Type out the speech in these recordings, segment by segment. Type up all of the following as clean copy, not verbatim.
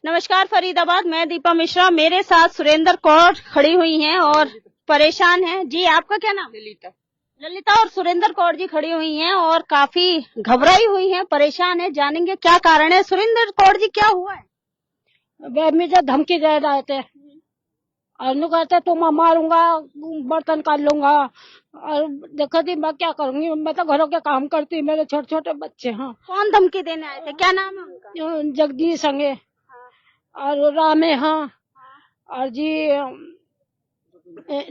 नमस्कार फरीदाबाद, मैं दीपा मिश्रा। मेरे साथ सुरेंद्र कौर खड़ी हुई हैं और परेशान हैं। जी, आपका क्या नाम? ललिता और सुरेंद्र कौर जी खड़ी हुई हैं और काफी घबराई हुई हैं, परेशान है। जानेंगे क्या कारण है। सुरेंद्र कौर जी, क्या हुआ है? मुझे धमकी दे रहे थे और नु कहते तुम मारूंगा, बर्तन काट लूंगा। और देखो जी मैं क्या करूंगी, मैं तो घरों के काम करती, मेरे छोटे छोटे बच्चे हैं। कौन धमकी देने आए थे? क्या नाम है उनका? जगदीश संगे और रामे हाँ, और जी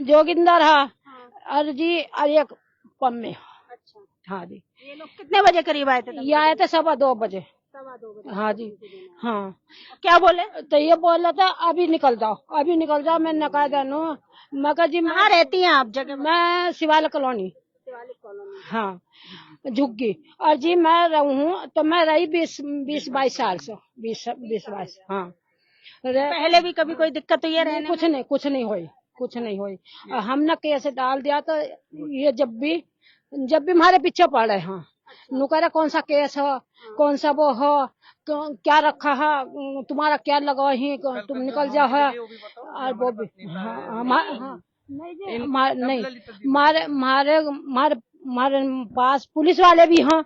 जोगिंदर हाँ, और जी और एक पम्मे। अच्छा, हाँ जी। ये लोग कितने बजे करीब आए थे? ये आए थे 2:15 बजे। 2:15 हाँ जी। हाँ, क्या बोले? तो ये बोल रहा था अभी निकल जाओ, अभी निकल जाओ। मैं नका जानू, मैं कहा जी कहाँ रहती हैं आप? जगह? मैं शिवालय कॉलोनी। हाँ, झुग्गी। और जी मैं रहूँ तो मैं रही 20-22 साल से, 20-22। हाँ, पहले भी कभी कोई दिक्कत हुई है रहने में? कुछ नहीं हुई, कुछ नहीं हुई। हमने कैसे डाल दिया तो ये जब भी हमारे पीछे पड़े। हाँ, नुकरा कौन सा केस है, कौन सा वो है, क्या रखा है, तुम्हारा क्या लगा ही, तुम निकल जाओ है। और वो भी नहीं, हमारे पास पुलिस वाले भी हैं।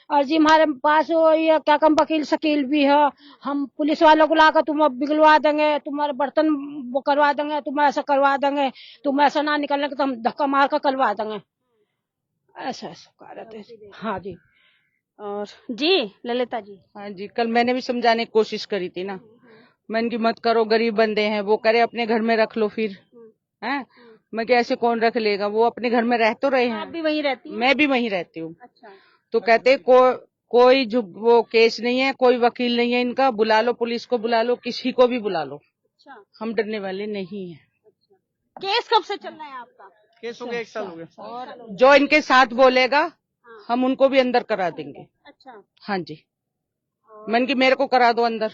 और जी हमारे पास वो ये क्या कम वकील शकील भी है। हम पुलिस वालों को लाकर तुम बिगलवा देंगे, तुम्हारे बर्तन वो करवा देंगे, तुम ऐसा करवा देंगे, तुम ऐसा ना निकलने तो हम धक्का मार कर करवा देंगे। ऐसा कह रहे थे। हाँ जी। और जी ललिता जी। हाँ जी, कल मैंने भी समझाने की कोशिश करी थी ना, मैंने की मत करो, गरीब बंदे हैं, वो करे अपने घर में रख लो फिर हैं। मैं क्या ऐसे कौन रख लेगा, वो अपने घर में रह तो रहे हैं। आप भी वहीं रहती हैं? मैं भी वहीं रहती हूँ। अच्छा। तो कहते कोई वो केस नहीं है, कोई वकील नहीं है इनका, बुला लो पुलिस को, बुला लो किसी को भी बुला लो। अच्छा। हम डरने वाले नहीं है। केस कब से चल रहा है आपका? केस हो गया 1 साल हो गया। और जो इनके साथ बोलेगा हम उनको भी अंदर करा देंगे। अच्छा। हाँ जी, मन की मेरे को करा दो अंदर।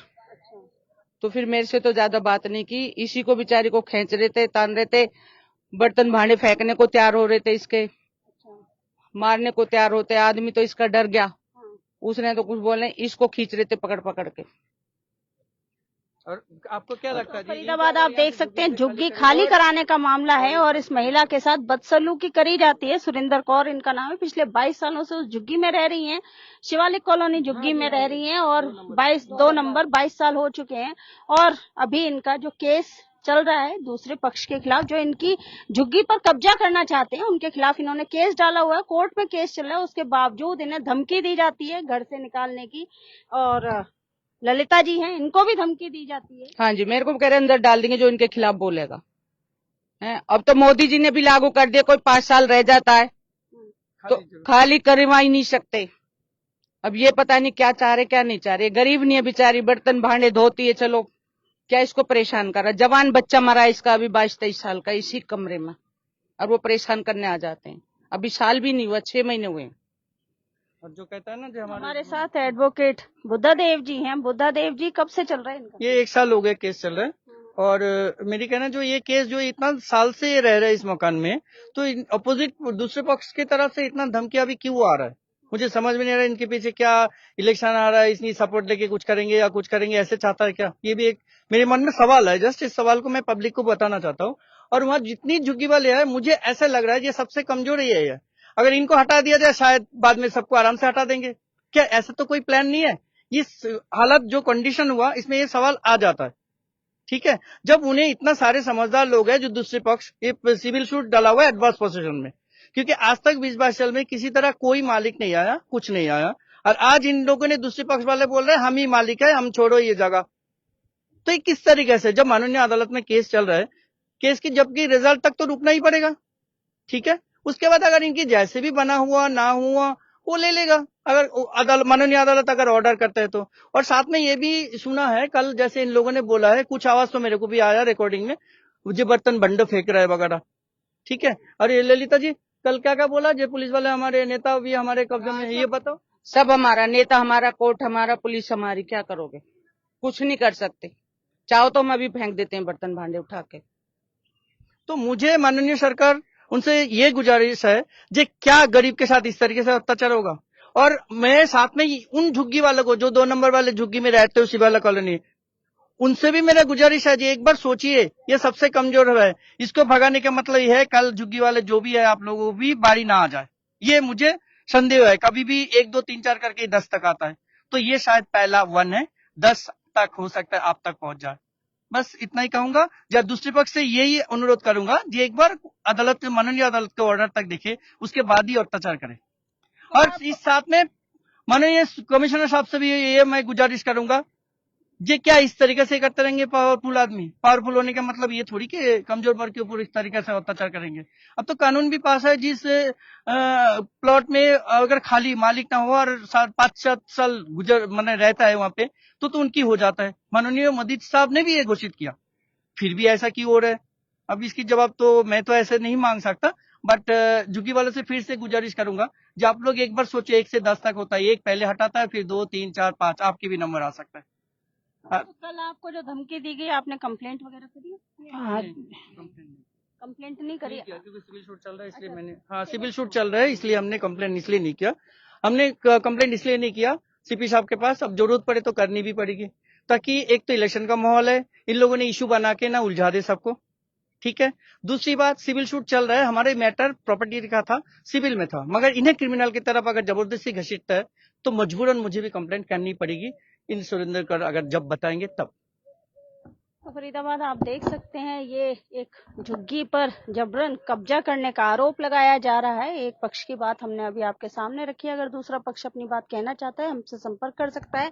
तो फिर मेरे से तो ज्यादा बात नहीं की, इसी को बेचारी को खींच रहे थे, तान रहे थे, बर्तन भांडे फेंकने को तैयार हो रहे थे, इसके मारने को तैयार होते। आदमी तो इसका डर गया, उसने तो कुछ बोलने, इसको खींच रहे थे पकड़ पकड़ के। और आपको क्या लगता है? फरीदाबाद आप देख सकते हैं, झुग्गी खाली कराने का मामला है और इस महिला के साथ बदसलूकी करी जाती है। सुरेंद्र कौर इनका नाम है। पिछले 22 सालों से उस झुग्गी में रह रही हैं, शिवालिक कॉलोनी झुग्गी में रह रही हैं और 22 साल हो चुके हैं। और अभी इनका जो केस चल रहा है दूसरे पक्ष के खिलाफ, जो इनकी झुग्गी पर कब्जा करना चाहते हैं, उनके खिलाफ इन्होंने केस डाला हुआ है। कोर्ट में केस चल रहा है, उसके बावजूद इन्हें धमकी दी जाती है घर से निकालने की। और ललिता जी हैं, इनको भी धमकी दी जाती है। हाँ जी, मेरे को कह रहे अंदर डाल देंगे जो इनके खिलाफ बोलेगा। है अब तो मोदी जी ने भी लागू कर दिया, कोई 5 साल रह जाता है तो खाली करवा ही नहीं सकते। अब ये पता नहीं क्या चाह रहे क्या नहीं चाह रहे। गरीब नहीं है बेचारी, बर्तन भांडे धोती है, चलो क्या इसको परेशान कर रहा। जवान बच्चा मरा इसका अभी 22-23 साल का, इसी कमरे में, और वो परेशान करने आ जाते हैं। अभी साल भी नहीं हुआ, 6 महीने हुए। और जो कहता है ना, जो हमारे साथ एडवोकेट बुद्धा देव जी हैं। बुद्धा देव जी, कब से चल रहा है इनका? ये 1 साल हो गया केस चल रहा है। और मेरी कहना जो ये केस जो इतना साल से रह रहा है इस मकान में, तो अपोजिट दूसरे पक्ष की तरफ से इतना धमकी अभी क्यों आ रहा है, मुझे समझ में नहीं आ रहा है। इनके पीछे क्या इलेक्शन आ रहा है, इसकी सपोर्ट लेके कुछ करेंगे या कुछ करेंगे, ऐसे चाहता है क्या? ये भी एक मेरे मन में सवाल है। जस्ट इस सवाल को मैं पब्लिक को बताना चाहता हूँ। और वहाँ जितनी झुग्गी वाले है, मुझे ऐसा लग रहा है ये सबसे कमजोर ही है। अगर इनको हटा दिया जाए शायद बाद में सबको आराम से हटा देंगे। क्या ऐसा तो कोई प्लान नहीं है? इस हालत जो कंडीशन हुआ, इसमें ये सवाल आ जाता है। ठीक है, जब उन्हें इतना सारे समझदार लोग हैं जो दूसरे पक्ष ये सिविल सूट डाला हुआ है एडवर्स पोजीशन में, क्योंकि आज तक 20-22 साल में किसी तरह कोई मालिक नहीं आया, कुछ नहीं आया। और आज इन लोगों ने दूसरे पक्ष वाले बोल रहे हैं हम ही मालिक है, हम छोड़ो ये जगह। तो ये किस तरीके से, जब माननीय अदालत में केस चल रहा है, केस की जबकि रिजल्ट तक तो रुकना ही पड़ेगा। ठीक है, उसके बाद अगर इनकी जैसे भी बना हुआ ना हुआ वो ले लेगा, अगर माननीय अदालत अगर ऑर्डर करते हैं तो। और साथ में ये भी सुना है कल, जैसे इन लोगों ने बोला है, कुछ आवाज तो मेरे को भी आया रिकॉर्डिंग में, मुझे बर्तन बंडो फेंक रहा है वगैरह। ठीक है, और ये ललिता जी कल क्या क्या बोला, जो पुलिस वाले हमारे नेता भी हमारे कब्जे में है, ये बताओ। सब हमारा नेता, हमारा कोर्ट, हमारा पुलिस हमारी, क्या करोगे? कुछ नहीं कर सकते। चाहो तो हम अभी फेंक देते हैं बर्तन भांडे उठा के। तो मुझे माननीय सरकार उनसे ये गुजारिश है, जे क्या गरीब के साथ इस तरीके से अत्याचार होगा। और मैं साथ में उन झुग्गी वालों को, जो 2 नंबर वाले झुग्गी में रहते हो शिवाला कॉलोनी, उनसे भी मेरा गुजारिश है जी, एक बार सोचिए, ये सबसे कमजोर है, इसको भगाने का मतलब ये है कल झुग्गी वाले जो भी है आप लोगों को भी बारी ना आ जाए, ये मुझे संदेह है। कभी भी 1 2 3 4 करके 10 तक आता है, तो ये शायद पहला 1 है, 10 तक हो सकता है आप तक पहुंच जाए। बस इतना ही कहूंगा। या दूसरे पक्ष से यही अनुरोध करूंगा जी, एक बार अदालत, माननीय अदालत के ऑर्डर तक देखे, उसके बाद ही अत्याचार करें। और इस साथ में माननीय कमिश्नर साहब से भी ये मैं गुजारिश करूंगा, ये क्या इस तरीके से करते रहेंगे पावरफुल आदमी? पावरफुल होने का मतलब ये थोड़ी कि कमजोर वर्ग के ऊपर इस तरीके से अत्याचार करेंगे। अब तो कानून भी पास है, जिस प्लॉट में अगर खाली मालिक ना हो और 5-7 साल गुजर मैंने रहता है वहां पे, तो उनकी हो जाता है। माननीय मोदी साहब ने भी ये घोषित किया, फिर भी ऐसा क्यों हो रहा है? अब इसकी जवाब तो मैं तो ऐसे नहीं मांग सकता, बट झुग्गी वालों से फिर से गुजारिश करूंगा, जो आप लोग एक बार सोचे, 1 से 10 तक होता है, 1 पहले हटाता है, फिर 2 3 4 5 आपकी भी नंबर आ सकता है। तो कल आपको जो धमकी दी गई, आपने कंप्लेंट वगैरह करी? कंप्लेंट नहीं करी? क्योंकि सिविल सूट चल रहा है इसलिए मैंने, हाँ सिविल सूट चल रहा है इसलिए हमने कंप्लेंट इसलिए नहीं किया। हमने कंप्लेंट इसलिए नहीं किया सीपी साहब के पास, अब जरूरत पड़े तो करनी भी पड़ेगी, ताकि एक तो इलेक्शन का माहौल है, इन लोगों ने इशू बना के ना उलझा दे सबको, ठीक है। दूसरी बात, सिविल सूट चल रहा है, हमारे मैटर प्रॉपर्टी का था, सिविल में था, मगर इन्हें क्रिमिनल की तरफ अगर जबरदस्ती घसीटता है तो मजबूरन मुझे भी कंप्लेंट करनी पड़ेगी, इन सुरेंद्र कर अगर जब बताएंगे तब। तो फरीदाबाद आप देख सकते हैं, ये एक झुग्गी पर जबरन कब्जा करने का आरोप लगाया जा रहा है। एक पक्ष की बात हमने अभी आपके सामने रखी है, अगर दूसरा पक्ष अपनी बात कहना चाहता है हमसे संपर्क कर सकता है।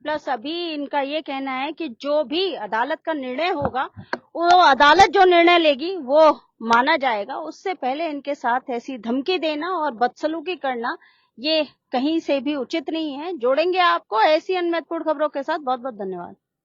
प्लस अभी इनका ये कहना है कि जो भी अदालत का निर्णय होगा, वो अदालत जो निर्णय लेगी वो माना जाएगा, उससे पहले इनके साथ ऐसी धमकी देना और बदसलूकी करना ये कहीं से भी उचित नहीं है। जोड़ेंगे आपको ऐसी अन्य महत्वपूर्ण खबरों के साथ। बहुत बहुत धन्यवाद।